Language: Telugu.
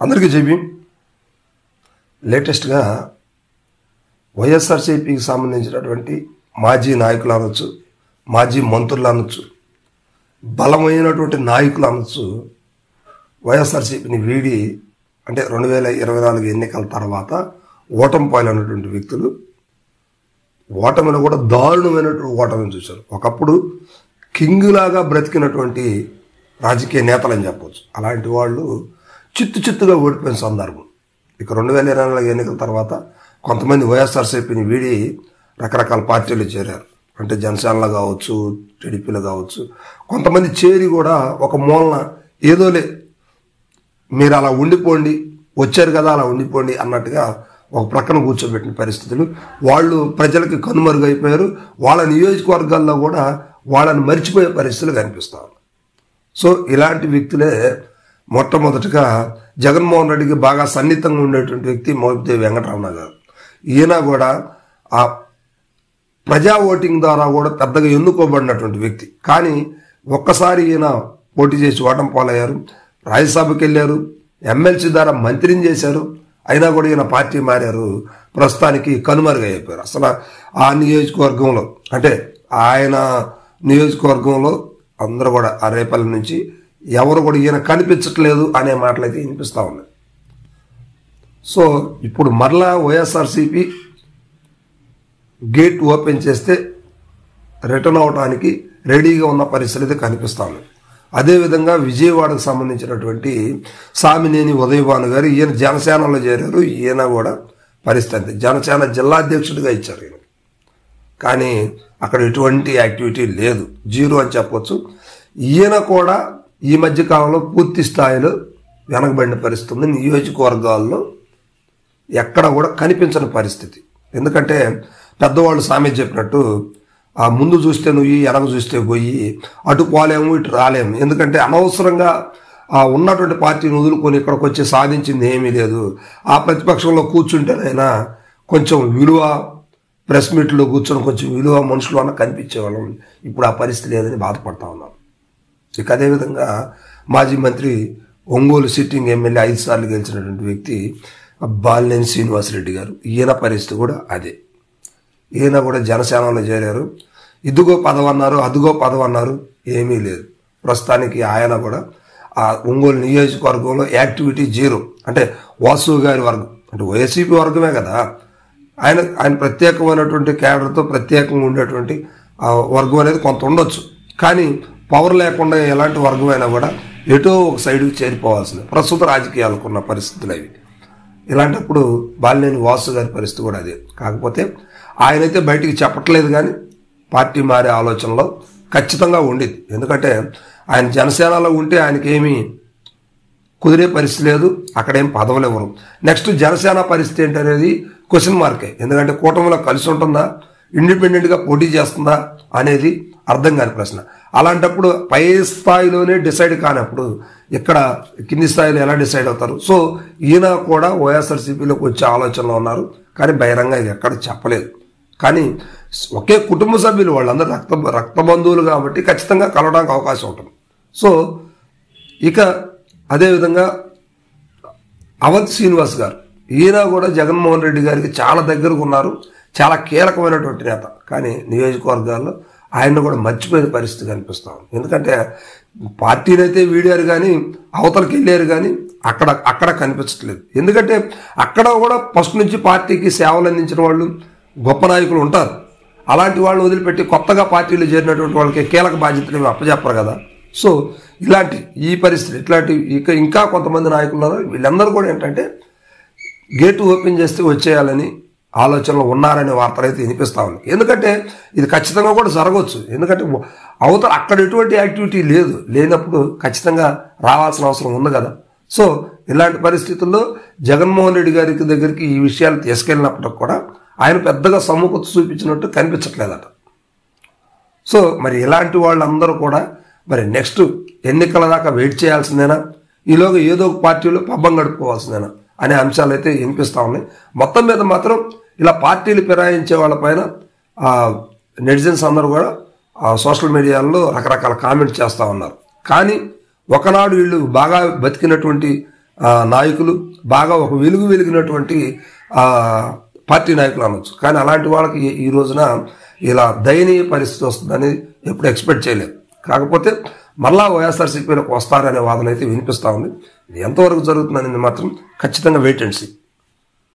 అందరికీ చెప్పి లేటెస్ట్గా వైఎస్ఆర్సీపీకి సంబంధించినటువంటి మాజీ నాయకులు అనొచ్చు, మాజీ మంత్రులు అనొచ్చు, బలమైనటువంటి నాయకులు అనొచ్చు, వైఎస్ఆర్సీపీని వీడి అంటే 2024 ఎన్నికల తర్వాత ఓటమి పాలైనటువంటి వ్యక్తులు ఓటమిలో కూడా దారుణమైనటువంటి ఓటమిని చూశారు. ఒకప్పుడు కింగులాగా బ్రతికినటువంటి రాజకీయ నేతలని చెప్పవచ్చు. అలాంటి వాళ్ళు చిత్తుగా ఓడిపోయిన సందర్భం. ఇక 2024 ఎన్నికల తర్వాత కొంతమంది వైఎస్ఆర్సీపీని వీడి రకరకాల పార్టీలు చేరారు. అంటే జనసేనలో కావచ్చు, టీడీపీలో కావచ్చు, కొంతమంది చేరి కూడా ఒక మూలన ఏదోలే మీరు అలా ఉండిపోండి, వచ్చారు కదా అలా ఉండిపోండి అన్నట్టుగా ఒక ప్రక్కన కూర్చోబెట్టిన పరిస్థితులు. వాళ్ళు ప్రజలకి కనుమరుగైపోయారు. వాళ్ళ నియోజకవర్గాల్లో కూడా వాళ్ళని మర్చిపోయే పరిస్థితులు కనిపిస్తారు. సో ఇలాంటి వ్యక్తులే మొట్టమొదటిగా జగన్మోహన్ రెడ్డికి బాగా సన్నిహితంగా ఉండేటువంటి వ్యక్తి మోపిదేవి వెంకటరమణ గారు. ఈయన కూడా ఆ ప్రజా ఓటింగ్ ద్వారా కూడా పెద్దగా ఎన్నుకోబడినటువంటి వ్యక్తి. కానీ ఒక్కసారి ఈయన పోటీ చేసి ఓటమి పాలయ్యారు. రాజ్యసభకి వెళ్ళారు, ఎమ్మెల్సీ ద్వారా మంత్రిని చేశారు. అయినా కూడా ఈయన పార్టీ మారారు. ప్రస్తుతానికి కనుమరుగైపోయారు. అసలు ఆ నియోజకవర్గంలో అంటే ఆయన నియోజకవర్గంలో అందరూ కూడా ఆ రేపల్లి నుంచి ఎవరు కూడా ఈయన కనిపించట్లేదు అనే మాటలైతే వినిపిస్తూ ఉన్నాయి. సో ఇప్పుడు మరలా వైఎస్ఆర్సీపీ గేట్ ఓపెన్ చేస్తే రిటర్న్ అవడానికి రెడీగా ఉన్న పరిస్థితి కనిపిస్తూ ఉంది. అదేవిధంగా విజయవాడకు సంబంధించినటువంటి సామినేని ఉదయభాను గారు ఈయన జనసేనలో చేరారు. ఈయన కూడా పరిస్థితి జనసేన జిల్లా అధ్యక్షుడిగా ఇచ్చారు ఈయన. కానీ అక్కడ ఎటువంటి యాక్టివిటీ లేదు, జీరో అని చెప్పవచ్చు. ఈయన కూడా ఈ మధ్య కాలంలో పూర్తి స్థాయిలో వెనకబడిన పరిస్థితి ఉంది. నియోజకవర్గాల్లో ఎక్కడ కూడా కనిపించని పరిస్థితి. ఎందుకంటే పెద్దవాళ్ళు సామెత చెప్పినట్టు ఆ ముందు చూస్తే నువ్వు, వెనక చూస్తే పోయి, అటు పోలేము ఇటు రాలేము. ఎందుకంటే అనవసరంగా ఆ ఉన్నటువంటి పార్టీని వదులుకొని ఇక్కడికి వచ్చి సాధించింది ఏమీ లేదు. ఆ ప్రతిపక్షంలో కూర్చుంటేనైనా కొంచెం విలువ, ప్రెస్ మీట్లో కూర్చొని కొంచెం విలువ మనుషులు అన్న కనిపించేవాళ్ళం. ఇప్పుడు ఆ పరిస్థితి లేదని బాధపడతా ఉన్నాం. ఇక అదేవిధంగా మాజీ మంత్రి, ఒంగోలు సిట్టింగ్ ఎమ్మెల్యే 5 సార్లు గెలిచినటువంటి వ్యక్తి బాలినేని శ్రీనివాసరెడ్డి గారు, ఈయన పరిస్థితి కూడా అదే. ఈయన కూడా జనసేనలో చేరారు. ఇదిగో పదవన్నారు, అదిగో పదవన్నారు, ఏమీ లేదు. ప్రస్తుతానికి ఆయన కూడా ఆ ఒంగోలు నియోజకవర్గంలో యాక్టివిటీ జీరో. అంటే వాసు గారి వర్గం అంటే వైసీపీ వర్గమే కదా. ఆయన ప్రత్యేకమైనటువంటి క్యాడర్తో ప్రత్యేకంగా ఉండేటువంటి వర్గం అనేది కొంత ఉండొచ్చు. కానీ పవర్ లేకుండా ఎలాంటి వర్గమైనా కూడా ఎటో ఒక సైడ్కి చేరిపోవాల్సింది. ప్రస్తుత రాజకీయాలకున్న పరిస్థితులు అవి. ఇలాంటప్పుడు బాలినేని వాసు గారి పరిస్థితి కూడా అదే. కాకపోతే ఆయనైతే బయటికి చెప్పట్లేదు, కానీ పార్టీ మారే ఆలోచనలో ఖచ్చితంగా ఉండేది. ఎందుకంటే ఆయన జనసేనలో ఉంటే ఆయనకి ఏమీ కుదిరే పరిస్థితి లేదు, అక్కడేం పదవులు ఇవ్వరు. నెక్స్ట్ జనసేన పరిస్థితి ఏంటనేది క్వశ్చన్ మార్కే. ఎందుకంటే కూటమిలో కలిసి ఉంటుందా, ఇండిపెండెంట్గా పోటీ చేస్తుందా అనేది అర్థం కాని ప్రశ్న. అలాంటప్పుడు పై స్థాయిలోనే డిసైడ్ కానప్పుడు ఇక్కడ కింది స్థాయిలో ఎలా డిసైడ్ అవుతారు? సో ఈయన కూడా వైఎస్ఆర్సీపీలోకి వచ్చే ఆలోచనలో ఉన్నారు, కానీ బహిరంగ ఇది ఎక్కడ చెప్పలేదు. కానీ ఒకే కుటుంబ సభ్యులు, వాళ్ళందరూ రక్త బంధువులు కాబట్టి ఖచ్చితంగా కలవడానికి అవకాశం ఉంటుంది. సో ఇక అదేవిధంగా అవంతి శ్రీనివాస్ గారు, ఈయన కూడా జగన్మోహన్ రెడ్డి గారికి చాలా దగ్గరకు ఉన్నారు, చాలా కీలకమైనటువంటి నేత. కానీ నియోజకవర్గాల్లో ఆయన కూడా మర్చిపోయిన పరిస్థితి కనిపిస్తాం. ఎందుకంటే పార్టీని అయితే వీడారు కానీ అవతలకి వెళ్ళారు, కానీ అక్కడ కనిపించట్లేదు. ఎందుకంటే అక్కడ కూడా ఫస్ట్ నుంచి పార్టీకి సేవలు అందించిన వాళ్ళు, గొప్ప నాయకులు ఉంటారు. అలాంటి వాళ్ళని వదిలిపెట్టి కొత్తగా పార్టీలు చేరినటువంటి వాళ్ళకి కీలక బాధ్యతలు అప్పచెప్పరు కదా. సో ఈ పరిస్థితి ఇట్లాంటి ఇంకా కొంతమంది నాయకులు ఉన్నారు. వీళ్ళందరూ కూడా ఏంటంటే గేటు ఓపెన్ చేస్తే వచ్చేయాలని ఆలోచనలో ఉన్నారనే వార్తలు అయితే వినిపిస్తా ఉన్నాయి. ఎందుకంటే ఇది ఖచ్చితంగా కూడా జరగవచ్చు. ఎందుకంటే అవతల అక్కడ ఎటువంటి యాక్టివిటీ లేనప్పుడు ఖచ్చితంగా రావాల్సిన అవసరం ఉంది కదా. సో ఇలాంటి పరిస్థితుల్లో జగన్మోహన్ రెడ్డి గారి దగ్గరికి ఈ విషయాలు తీసుకెళ్ళినప్పటికి కూడా ఆయన పెద్దగా సముఖత చూపించినట్టు కనిపించట్లేదట. సో మరి ఇలాంటి వాళ్ళందరూ కూడా మరి నెక్స్ట్ ఎన్నికల దాకా వెయిట్ చేయాల్సిందేనా, ఈలోగా ఏదో ఒక పార్టీలో పబ్బం గడుపుకోవాల్సిందేనా అనే అంశాలు అయితే వినిపిస్తూ ఉన్నాయి. మొత్తం మీద మాత్రం ఇలా పార్టీలు ఫిరాయించే వాళ్ళపైన నెటిజన్స్ అందరూ కూడా సోషల్ మీడియాలో రకరకాల కామెంట్స్ చేస్తూ ఉన్నారు. కానీ ఒకనాడు వీళ్ళు బాగా బతికినటువంటి నాయకులు, బాగా ఒక వెలిగినటువంటి పార్టీ నాయకులు అనొచ్చు. కానీ అలాంటి వాళ్ళకి ఈ రోజున ఇలా దయనీయ పరిస్థితి వస్తుందని ఎప్పుడు ఎక్స్పెక్ట్ చేయలేదు. కాకపోతే మళ్ళా వైఎస్ఆర్సీపీలోకి వస్తారనే వాదన అయితే వినిపిస్తూ ఉంది. ఇది ఎంతవరకు జరుగుతుందనేది మాత్రం ఖచ్చితంగా వెయిట్ అండ్ సీ.